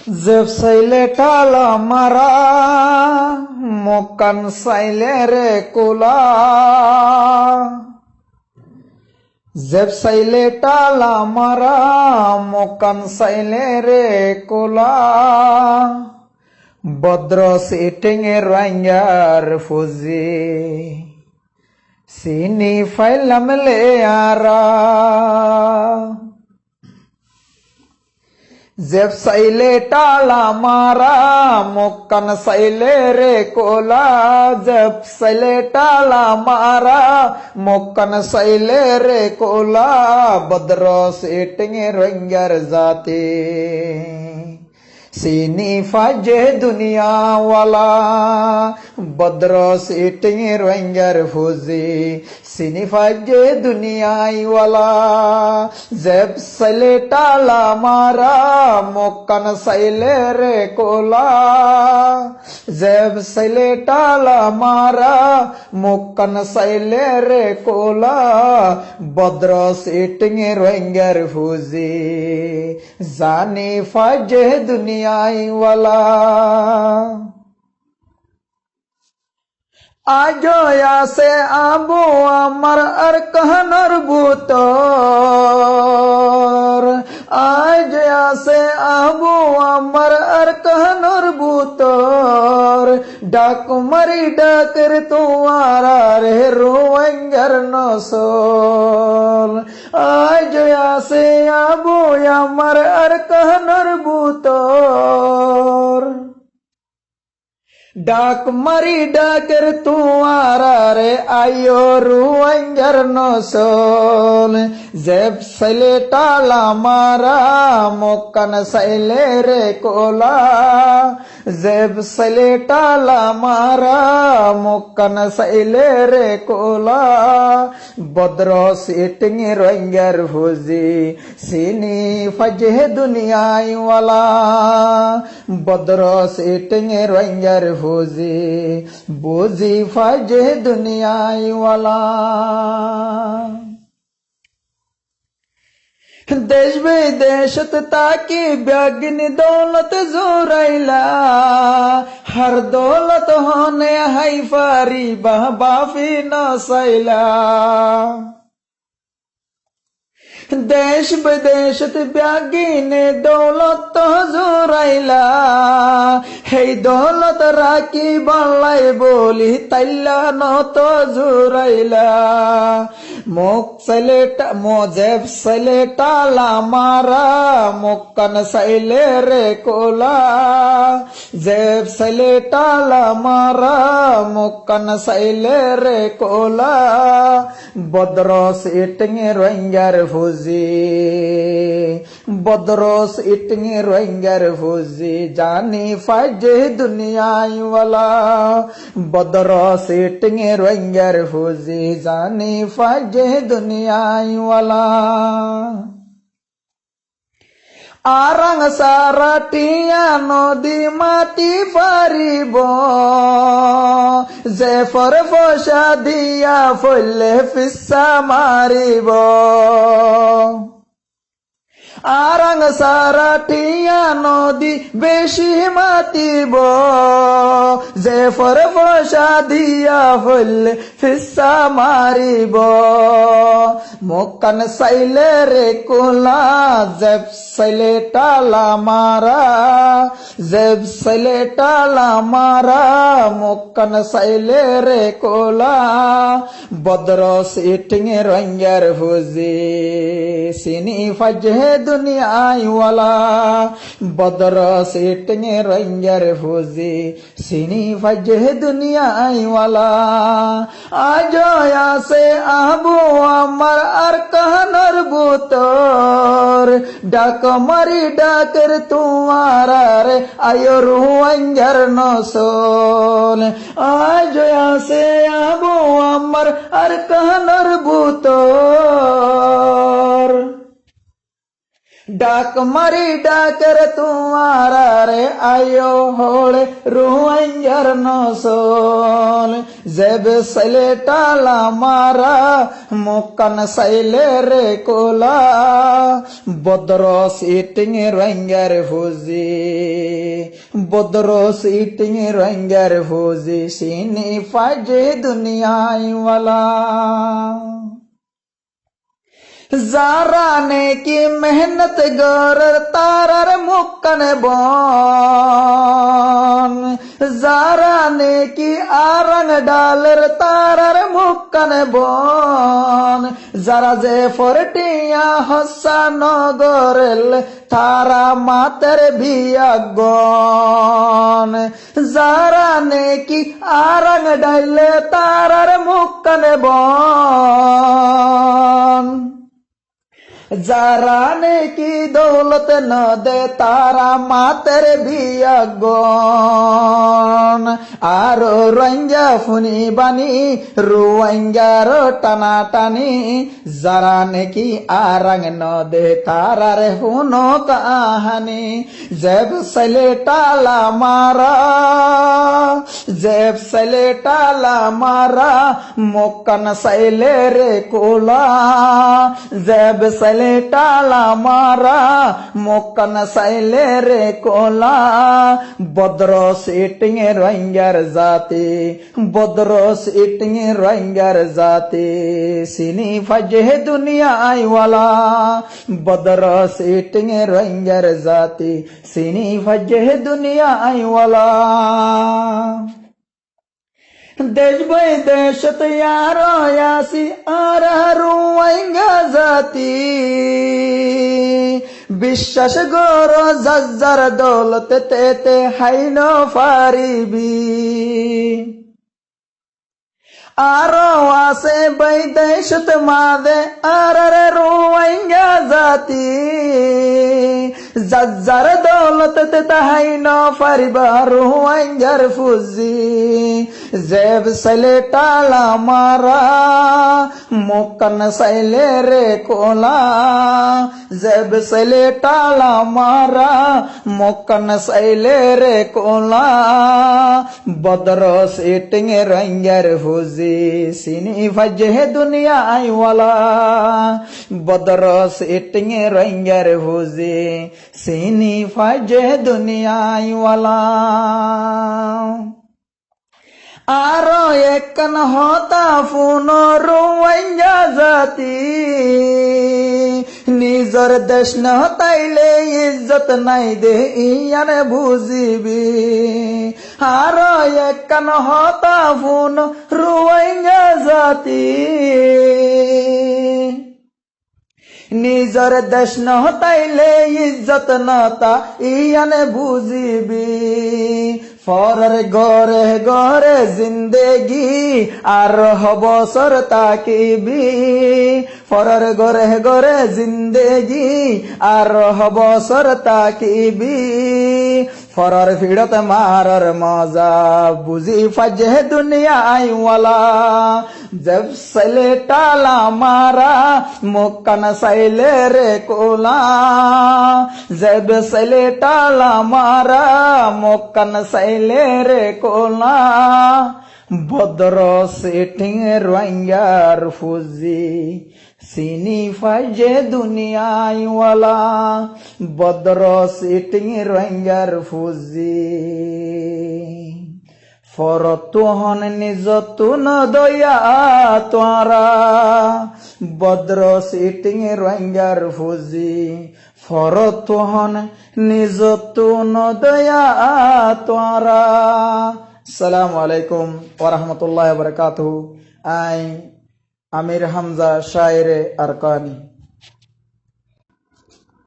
জেব সাইলে টালা মারা মকান সাইলে রে কোলা জেব সাইলে টালা মারা মকান সাইলে রে কোলা ভদ্র সিটিং এর রাঙ্গার ফুজি সিনি ফাইলাম লে আরা জেব সাইলে টালা মারা মকান সাইলে রে কোলা জেব সাইলে টালা মারা মকান সাইলে রে কোলা ভদ্র সিটিং এর রাঙ্গার জাতি সিনি ফাজে দুনিয়া ওয়ালা ভদ্র সিটিং রোহিঙ্গার ফুজি সিনি ফাজে দুনিয়াই ওয়ালা জেব সাইলে টালা মারা মকান সাইলে রে কোলা জেব সাইলে টালা মারা মকান সাইলে রে কোলা ভদ্র সিটিং রোহিঙ্গার ফুজি জানি ফাজে দুনিয়া ওয়ালা আজো আসে আবু আমার আর কাহানোর ভূতর আজ আসে আবু আমার আর কাহানোর ভূতর ডাক মারি ডাকের তোমার রে রোহিঙ্গার নসল আজ আসে আবু আমার আর কাহানোর ভূতর ডাক মারি ডাকের তুয়ারা রে আয়ো রোহিঙ্গার নসল জেব সাইলে টালা মারা মকান সাইলে রে কোলা জেব সাইলে টালা মারা মকান সাইলে রে কোলা ভদ্র সিটিং রোহিঙ্গার ফুজি সিনি ফাজে দুনিয়াই ওয়ালা ভদ্র সিটিং রোহিঙ্গার ফুজি বুঝি ফাজে দুনিয়াই ওয়ালা দেশ বিদেশত তাকি ব্যাগিন দৌলত জোরাইলা হর দৌলত হনে হাই ফারি বাফি নসাইলা দেশ বিদেশত ব্যাগিনে দৌলত জোরাইলা হেই দৌলত রাখি বালাই বলি তাইলা নত জোরাইলা মুখ সাইলেটা মজেব সাইলে টালা মারা মকান সাইলে রে কোলা জেব সাইলে টালা মারা মকান সাইলে রে কোলা ভদ্র সিটিং রোহিঙ্গার ফুজি ভদ্র সিটিং রোহিঙ্গার ফুজি জানি ফাজে দুনিয়াই ওয়ালা ভদ্র সিটিং রোহিঙ্গার ফুজি জানি ফাজে দুনিয়াই ওয়ালা আরাং সারাটিয়া নদী মাটি পারিব যে ফর ফসা দিয়া ফলে ফিসা মারিব আরাং সারাটিয়া নদী বেশি মাতিব যে ফর ফসা দিয়া ফলে ফিসা মারিব মকান সাইলে রে কোলা জেব সাইলে টালা মারা জেব সাইলে টালা মারা মকান সাইলে রে কোলা ভদ্র সিটিং রোহিঙ্গার ফুজি সিনি ফাজে দুনিয়াই ওয়ালা ভদ্র সিটিং রোহিঙ্গার ফুজি সিনি ফাজে দুনিয়াই ওয়ালা আজ আসে আবু আমার আর কাহানোর ভূতর ডাক মারি ডাকের তোমারা রে আয়ো রোহিঙ্গার নসল আজ আসে আবু আমার আর কাহানোর ভূতর डाक मारी डाकर तुम्हारा रे आयो होले रुआंगर नो सोल जब सले टाला मारा मुकन सैले रे कोला बदरो सीटिंग रंगर फूजी बदरो सीटिंग रंगर फूजी सीनी फाजे दुनिया वाला जारा ने की मेहनत गोर तारर मुक्कन बोन जारा ने की आरंग डालर तारर मुक्कन बोन जरा जे फोरटिया हसन गोरल तारा मातर भी अगोन जारा ने की आरंग डाल तारर मुक्कन बोन जाराने की दौलत न दे तारा मातर भी अगोन आरो रंजा फुनी बनी रुआंगा रो टना टनी जाराने की आरंग न दे तारा रे हुनो कहानी जब सले टाला मारा जब सले टाला मारा मोकन सैले रे कोला जब सले टाला मारा मोकन सैले रे कोला बदरो सीटिंग रंगर जाती बदरो सीटिंग रंगर जाती सिनी फजे दुनिया आई वाला बदरो सीटिंग रंगर जाती सिनी फजे दुनिया आई वाला देश विदेशत यारो यासी आरुआंगा जाती বিশ্বাস গর যার দৌলত তেতে হাইন ফারিবি আরো আছে বৈদেশত মাদে আরে রুয়াইঙ্গা জাতি যার দৌলত তেতে হাইন ফারিবা রুয়াইঙ্গার ফুজি জেব সলে টালা মারা মোকন সैले रे कोला जब सले टाला मारा मोकन सैले रे कोला बदरो सीटिंग रंगर फूजी सिनी फजे दुनिया आई वाला बदरो सीटिंग रंगर फूजी सिनी फजे दुनिया आई वाला आरो एकन होता फूनो रुआंगा जाती निजर देश न ताइले इज्जत नहीं दे इयान बुझिबी आरो एकन होता फूनो रुआंगा जाती निजर देश न ताइले इज्जत नता इयान बुझिबी फरर गोरे गोरे जिंदगी आर बसर ताकिबी फरर गोरे गोरे जिंदगी आर बसर ताकिबी फरर फिरत मारर मजा बुझी फजे दुनिया आई वाला जब सले टाला मारा मोकन सैले रे कोला जब सले टाला मारा मोकन सैले रे कोला बदरो सीटिंग रंगार फूजी सिनी फजे दुनिया वाला बदरो सीटिंग रंगार फूजी फरतुहन निजतुन दया त्वारा बदरो सीटिंग रंगार फूजी फरतुहन निजतुन दया त्वारा। अस्सलामु अलैकुम वरहमतुल्लाहि वबरकातुहू। आमिर हमजा शायर अरकानी।